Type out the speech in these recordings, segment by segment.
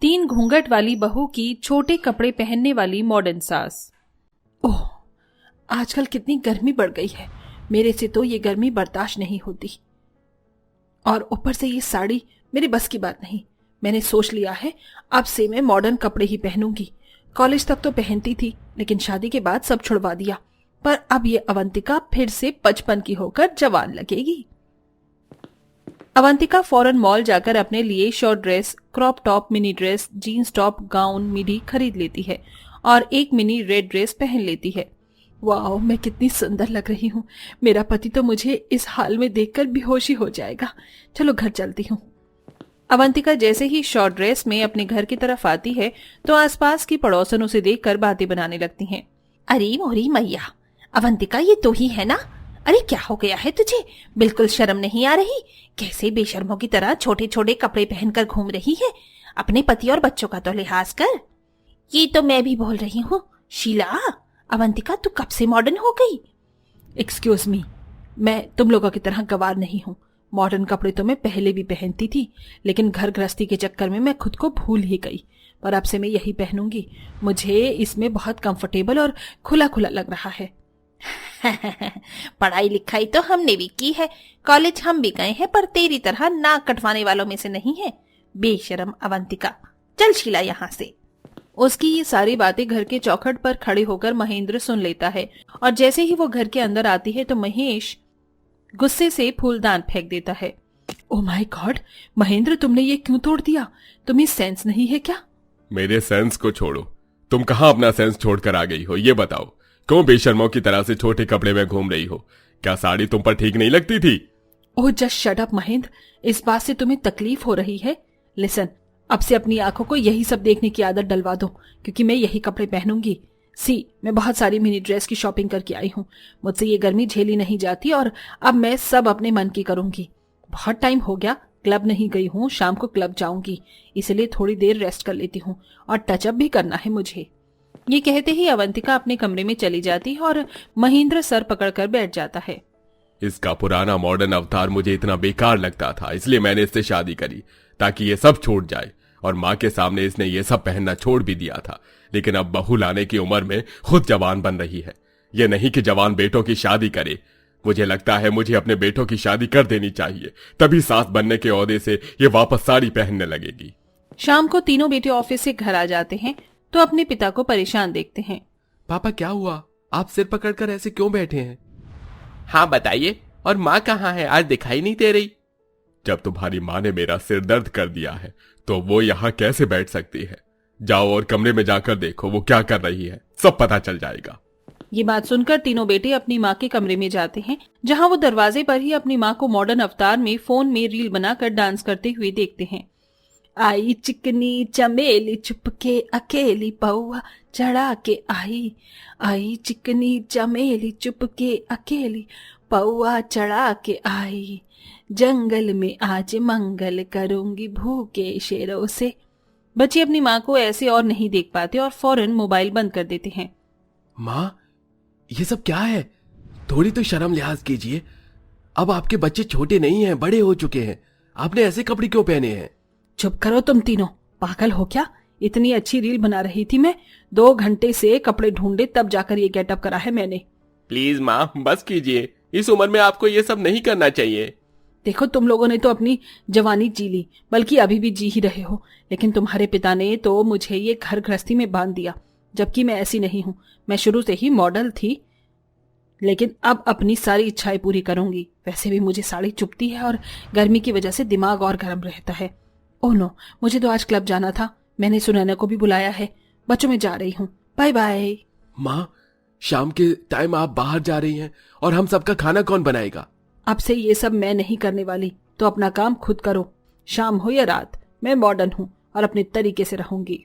तीन घूंघट वाली बहू की छोटे कपड़े पहनने वाली मॉडर्न सास। ओह, आजकल कितनी गर्मी बढ़ गई है। मेरे से तो ये गर्मी बर्दाश्त नहीं होती, और ऊपर से ये साड़ी मेरी बस की बात नहीं। मैंने सोच लिया है अब से मैं मॉडर्न कपड़े ही पहनूंगी। कॉलेज तक तो पहनती थी, लेकिन शादी के बाद सब छुड़वा दिया। पर अब ये अवंतिका फिर से 55 की होकर जवान लगेगी। अवंतिका फौरन मॉल जाकर अपने लिए short dress, crop top, mini dress, jeans top, gown, midi खरीद लेती है और एक मिनी रेड ड्रेस पहन लेती है। वाह, मैं कितनी सुंदर लग रही हूँ। मेरा पति तो मुझे इस हाल में देखकर बेहोशी हो जाएगा। चलो घर चलती हूँ। अवंतिका जैसे ही शॉर्ट ड्रेस में अपने घर की तरफ आती है तो आसपास की पड़ोसन उसे देखकर बातें बनाने लगती हैं। अरे मोरी मैया, अवंतिका ये तो ही है ना? अरे क्या हो गया है तुझे? बिल्कुल शर्म नहीं आ रही? कैसे बेशर्मों की तरह छोटे छोटे कपड़े पहनकर घूम रही है? अपने पति और बच्चों का तो लिहाज कर। ये तो मैं भी बोल रही हूँ। शीला, अवंतिका तू कब से मॉडर्न हो गई? एक्सक्यूज मी, मैं तुम लोगों की तरह गवार नहीं हूँ। मॉडर्न कपड़े तो मैं पहले भी पहनती थी, लेकिन घर गृहस्थी के चक्कर में मैं खुद को भूल ही गई। पर अब से मैं यही पहनूंगी। मुझे इसमें बहुत कंफर्टेबल और खुला खुला लग रहा है। पढ़ाई लिखाई तो हमने भी की है, कॉलेज हम भी गए हैं, पर तेरी तरह नाक कटवाने वालों में से नहीं है। बेशरम अवंतिका, चल शीला यहाँ से। उसकी ये सारी बातें घर के चौखट पर खड़े होकर महेंद्र सुन लेता है, और जैसे ही वो घर के अंदर आती है तो महेश गुस्से से फूलदान फेंक देता है। ओह माय गॉड, महेंद्र तुमने ये क्यों तोड़ दिया? तुम्हें सेंस नहीं है क्या? मेरे सेंस को छोड़ो, तुम कहाँ अपना सेंस छोड़कर आ गई हो? ये बताओ, क्यों बेशर्मों की तरह से छोटे कपड़े में घूम रही हो? क्या साड़ी तुम पर ठीक नहीं लगती थी? Oh just shut up Mahendra, इस बात से तुम्हें तकलीफ हो रही है? लिसन, अब से अपनी आंखों को यही सब देखने की आदत डलवा दो, क्योंकि मैं यही कपड़े पहनूंगी। मैं बहुत सारी मिनी ड्रेस की शॉपिंग करके आई हूँ। मुझसे ये गर्मी झेली नहीं जाती, और अब मैं सब अपने मन की करूंगी। बहुत टाइम हो गया क्लब नहीं गई हूँ, शाम को क्लब जाऊंगी, इसलिए थोड़ी देर रेस्ट कर लेती हूँ, और टचअप भी करना है मुझे। ये कहते ही अवंतिका अपने कमरे में चली जाती है और महेंद्र सर पकड़कर बैठ जाता है। इसका पुराना मॉडर्न अवतार मुझे इतना बेकार लगता था, इसलिए मैंने इससे शादी करी ताकि ये सब छूट जाए। और माँ के सामने इसने ये सब पहनना छोड़ भी दिया था, लेकिन अब बहू लाने की उम्र में खुद जवान बन रही है। ये नहीं कि जवान बेटों की शादी करे। मुझे लगता है मुझे अपने बेटों की शादी कर देनी चाहिए, तभी सास बनने के ओहदे से ये वापस साड़ी पहनने लगेगी। शाम को तीनों बेटे ऑफिस से घर आ जाते हैं तो अपने पिता को परेशान देखते हैं। पापा क्या हुआ? आप सिर पकड़कर ऐसे क्यों बैठे हैं? हाँ बताइए, और माँ कहाँ है? आज दिखाई नहीं दे रही। जब तुम्हारी माँ ने मेरा सिर दर्द कर दिया है तो वो यहाँ कैसे बैठ सकती है? जाओ और कमरे में जाकर देखो वो क्या कर रही है, सब पता चल जाएगा। ये बात सुनकर तीनों बेटे अपनी माँ के कमरे में जाते हैं, जहाँ वो दरवाजे पर ही अपनी माँ को मॉडर्न अवतार में फोन में रील बनाकर डांस करते हुए देखते हैं। आई चिकनी चमेली चुपके अकेली पौआ चढ़ा के आई, आई चिकनी चमेली चुपके अकेली पौआ चढ़ा के आई, जंगल में आज मंगल करूंगी भूखे शेरों से। बच्चे अपनी माँ को ऐसे और नहीं देख पाते और फौरन मोबाइल बंद कर देते हैं। माँ, ये सब क्या है? थोड़ी तो शर्म लिहाज कीजिए। अब आपके बच्चे छोटे नहीं हैं, बड़े हो चुके हैं। आपने ऐसे कपड़े क्यों पहने हैं? चुप करो तुम तीनों, पागल हो क्या? इतनी अच्छी रील बना रही थी मैं, 2 घंटे से कपड़े ढूंढे तब जाकर ये गेटअप करा है मैंने। प्लीज माँ बस कीजिए, इस उम्र में आपको ये सब नहीं करना चाहिए। देखो, तुम लोगों ने तो अपनी जवानी जी ली, बल्कि अभी भी जी ही रहे हो, लेकिन तुम्हारे पिता ने तो मुझे ये घर गृहस्थी में बांध दिया, जबकि मैं ऐसी नहीं हूँ। मैं शुरू से ही मॉडल थी, लेकिन अब अपनी सारी इच्छाएं पूरी करूंगी। वैसे भी मुझे साड़ी चुभती है और गर्मी की वजह से दिमाग और गर्म रहता है। ओह नो, मुझे तो आज क्लब जाना था। मैंने सुनैना को भी बुलाया है। बच्चों में जा रही हूँ, बाय बाय। माँ, शाम के टाइम आप बाहर जा रही हैं, और हम सबका खाना कौन बनाएगा? अब से ये सब मैं नहीं करने वाली, तो अपना काम खुद करो। शाम हो या रात, मैं मॉडर्न हूँ और अपने तरीके से रहूंगी।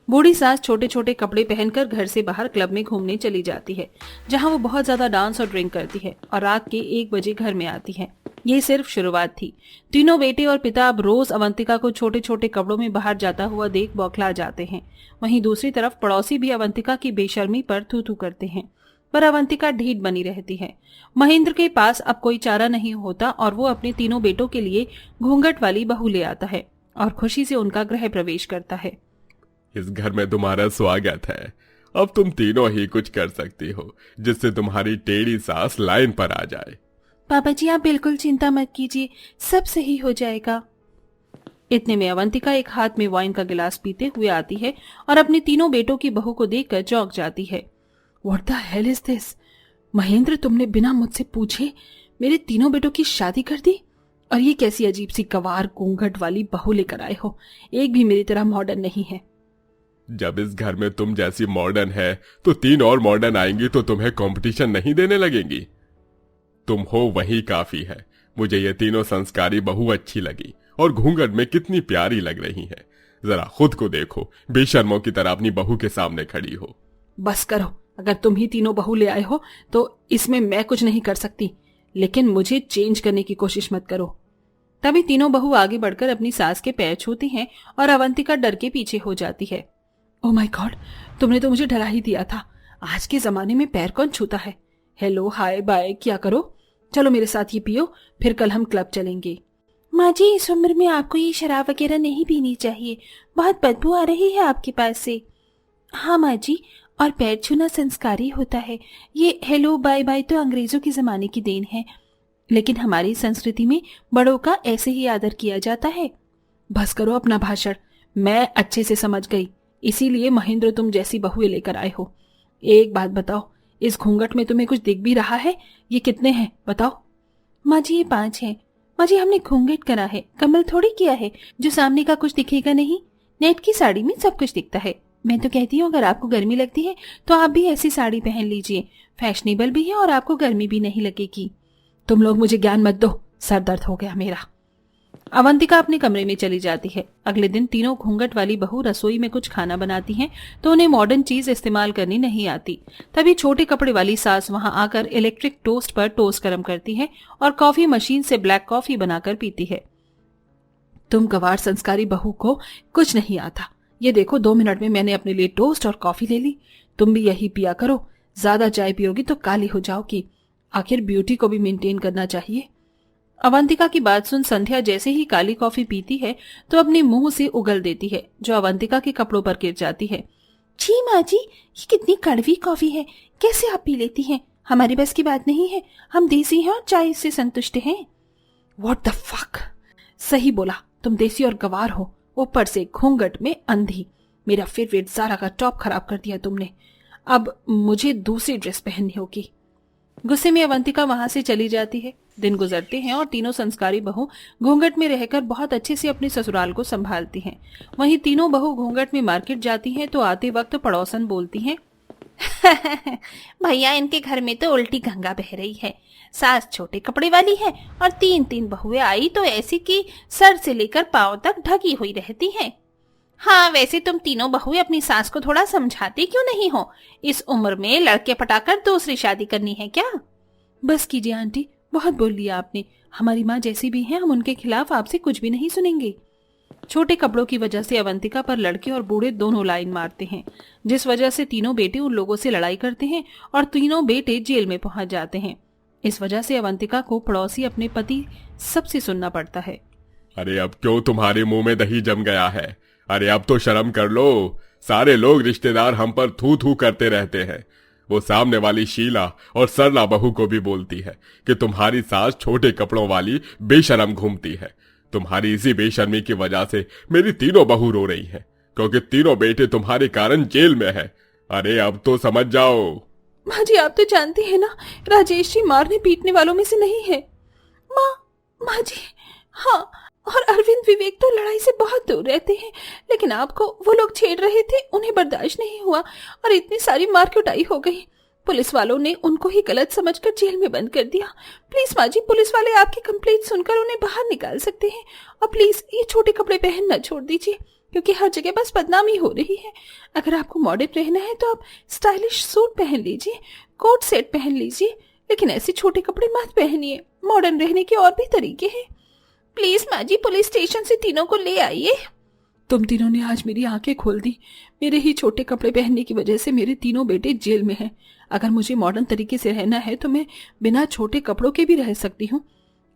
बूढ़ी सास छोटे छोटे कपड़े पहनकर घर से बाहर क्लब में घूमने चली जाती है, जहाँ वो बहुत ज्यादा डांस और ड्रिंक करती है, और रात के 1 बजे घर में आती है। ये सिर्फ शुरुआत थी। तीनों बेटे और पिता अब रोज अवंतिका को छोटे छोटे कपड़ों में बाहर जाता हुआ देख बौखला जाते हैं। वहीं दूसरी तरफ पड़ोसी भी अवंतिका की बेशर्मी पर थू थू करते हैं, पर अवंतिका ढीठ बनी रहती है। महेंद्र के पास अब कोई चारा नहीं होता और वो अपने तीनों बेटों के लिए घूंघट वाली बहू ले आता है। और खुशी से उनका गृह प्रवेश करता है। इस घर में तुम्हारा स्वागत है। अब तुम तीनों ही कुछ कर सकती हो जिससे तुम्हारी टेढ़ी सास लाइन पर आ जाए। पापा जी आप बिल्कुल चिंता मत कीजिए, सब सही हो जाएगा। इतने में अवंतिका एक हाथ में वाइन का गिलास पीते हुए आती है और अपने तीनों बेटों की बहू को देखकर चौंक जाती है। What the hell is this? Mahendra, तुमने बिना मुझसे पूछे मेरे तीनों बेटों की शादी कर दी? और ये कैसी अजीब सी गंवार घूंघट वाली बहू लेकर आए हो? एक भी मेरी तरह मॉडर्न नहीं है। जब इस घर में तुम जैसी मॉडर्न है तो 3 और मॉडर्न आएंगी तो तुम्हें कंपटीशन नहीं देने लगेंगी। तुम हो वही काफी है। मुझे ये तीनों संस्कारी बहू अच्छी लगी और घूंघट में कितनी प्यारी लग रही है। जरा खुद को देखो, बेशर्मों की तरह अपनी बहू के सामने खड़ी हो। बस करो, अगर तुम ही तीनों बहू ले आए हो तो इसमें मैं कुछ नहीं कर सकती, लेकिन मुझे चेंज करने की कोशिश मत करो। तभी तीनों बहू आगे बढ़कर अपनी सास के पैर छूती हैं और अवंतिका डर के पीछे हो जाती है। ओह माय गॉड, तुमने तो मुझे डरा ही दिया था। आज के जमाने में पैर कौन छूता है? हेलो हाय बाय क्या करो, चलो मेरे साथ ये पियो, फिर कल हम क्लब चलेंगे। माँ जी, इस उम्र में आपको ये शराब वगैरह नहीं पीनी चाहिए, बहुत बदबू आ रही है आपके पास से। हाँ माँ जी, और पैर छूना संस्कारी होता है। ये हेलो बाय बाय तो अंग्रेजों के जमाने की देन है, लेकिन हमारी संस्कृति में बड़ों का ऐसे ही आदर किया जाता है। बस करो अपना भाषण, मैं अच्छे से समझ गई, इसीलिए महेंद्र तुम जैसी बहुएं लेकर आए हो। एक बात बताओ, इस घूंघट में तुम्हें कुछ दिख भी रहा है? ये कितने हैं बताओ? माँ जी ये 5 हैं। माँ जी हमने घूंघट करा है, कमल थोड़ी किया है जो सामने का कुछ दिखेगा नहीं। नेट की साड़ी में सब कुछ दिखता है। मैं तो कहती हूँ अगर आपको गर्मी लगती है तो आप भी ऐसी साड़ी पहन लीजिए, फैशनेबल भी है और आपको गर्मी भी नहीं लगेगी। तुम लोग मुझे ज्ञान मत दो, सर दर्द हो गया मेरा। अवंतिका अपने कमरे में चली जाती है। अगले दिन तीनों घूंघट वाली बहू रसोई में कुछ खाना बनाती हैं तो उन्हें मॉडर्न चीज इस्तेमाल करनी नहीं आती। तभी छोटे कपड़े वाली सास वहां आकर इलेक्ट्रिक टोस्ट पर टोस्ट गर्म करती है और कॉफी मशीन से ब्लैक कॉफी बनाकर पीती है। तुम गंवार संस्कारी बहू को कुछ नहीं आता। ये देखो 2 मिनट में मैंने अपने लिए टोस्ट और कॉफी ले ली। तुम भी यही पिया करो, ज्यादा चाय पियोगी तो काली हो जाओगी। आखिर ब्यूटी को भी मेंटेन करना चाहिए। अवंतिका की बात सुन संध्या जैसे ही काली कॉफी पीती है तो अपने मुंह से उगल देती है, जो अवंतिका के कपड़ों पर गिर जाती है। छी माँ जी, ये कितनी कड़वी कॉफी है, कैसे आप पी लेती हैं? हमारी बस की बात नहीं है, हम देसी हैं और चाय से संतुष्ट हैं। व्हाट द फक, सही बोला, तुम देसी और गवार हो, ऊपर से घूंघट में अंधी। मेरा फेवरेट ज़ारा का टॉप खराब कर दिया तुमने। अब मुझे दूसरी ड्रेस पहननी होगी। गुस्से में अवंतिका वहां से चली जाती है। दिन गुजरते हैं और तीनों संस्कारी बहू घूंघट में रहकर बहुत अच्छे से अपने ससुराल को संभालती हैं। वहीं तीनों बहू घूंघट में मार्केट जाती हैं तो आते वक्त पड़ोसन बोलती हैं, भैया इनके घर में तो उल्टी गंगा बह रही है। सास छोटे कपड़े वाली है और 3 बहुएं आई तो ऐसी कि सर से लेकर पांव तक ढकी हुई रहती हैं। हाँ वैसे तुम तीनों बहुएं अपनी सास को थोड़ा समझाती क्यों नहीं हो? इस उम्र में लड़के पटाकर दूसरी शादी करनी है क्या? बस कीजिए आंटी, बहुत बोल लिया आपने। हमारी माँ जैसी भी है, हम उनके खिलाफ आपसे कुछ भी नहीं सुनेंगे। छोटे कपड़ों की वजह से अवंतिका पर लड़के और बूढ़े दोनों लाइन मारते हैं, जिस वजह से तीनों बेटे उन लोगों से लड़ाई करते हैं और तीनों बेटे जेल में पहुंच जाते हैं। इस वजह से अवंतिका को पड़ोसी अपने पति सबसे सुनना पड़ता है। अरे अब क्यों तुम्हारे मुंह में दही जम गया है? अरे अब तो शर्म कर लो। सारे लोग रिश्तेदार हम पर थू थू करते रहते हैं। वो सामने वाली शीला और सरला बहू को भी बोलती है कि तुम्हारी सास छोटे कपड़ों वाली बेशर्म घूमती है। तुम्हारी इसी बेशर्मी की वजह से मेरी तीनों बहू रो रही हैं, क्योंकि तीनों बेटे तुम्हारे कारण जेल में है। अरे अब तो समझ जाओ। माँ जी आप तो जानती है ना, राजेश जी मारने पीटने वालों में से नहीं है। माँ जी हाँ, और अरविंद विवेक तो लड़ाई से बहुत दूर रहते हैं, लेकिन आपको वो लोग छेड़ रहे थे, उन्हें बर्दाश्त नहीं हुआ और इतनी सारी मार कुटाई हो गई। पुलिस वालों ने उनको ही गलत समझकर जेल में बंद कर दिया। प्लीज माँ जी, पुलिस वाले आपकी कंप्लेंट सुनकर उन्हें बाहर निकाल सकते हैं। और प्लीज ये छोटे कपड़े पहनना छोड़ दीजिए, क्योंकि हर जगह बस बदनामी हो रही है। अगर आपको मॉडर्न रहना है तो आप स्टाइलिश सूट पहन लीजिए, कोट सेट पहन लीजिए, लेकिन ऐसे छोटे कपड़े मत पहनिए। मॉडर्न रहने के और भी तरीके हैं। प्लीज माँ जी, पुलिस स्टेशन से तीनों को ले आइए। तुम तीनों ने आज मेरी आंखें खोल दी। मेरे ही छोटे कपड़े पहनने की वजह से मेरे तीनों बेटे जेल में हैं। अगर मुझे मॉडर्न तरीके से रहना है तो मैं बिना छोटे कपड़ों के भी रह सकती हूँ।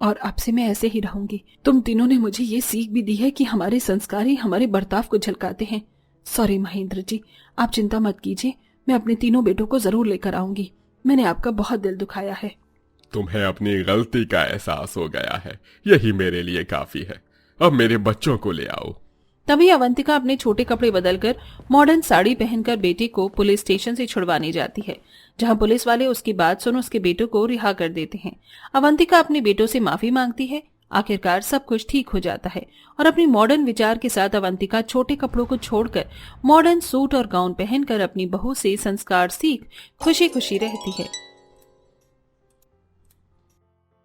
और अब से मैं ऐसे ही रहूंगी। तुम तीनों ने मुझे ये सीख भी दी है कि हमारे संस्कार ही हमारे बर्ताव को झलकाते हैं। सॉरी महेंद्र जी, आप चिंता मत कीजिए, मैं अपने तीनों बेटों को जरूर लेकर आऊंगी। मैंने आपका बहुत दिल दुखाया है। तुम्हें अपनी गलती का एहसास हो गया है, यही मेरे लिए काफी है। अब मेरे बच्चों को ले आओ। तभी अवंतिका अपने छोटे कपड़े बदलकर मॉडर्न साड़ी पहनकर बेटे को पुलिस स्टेशन से छुड़वाने जाती है, जहां पुलिस वाले उसकी बात सुन उसके बेटों को रिहा कर देते हैं। अवंतिका अपने बेटों से माफी मांगती है। आखिरकार सब कुछ ठीक हो जाता है और अपनी मॉडर्न विचार के साथ अवंतिका छोटे कपड़ों को छोड़कर मॉडर्न सूट और गाउन पहनकर अपनी बहू से संस्कार सीख खुशी खुशी रहती है।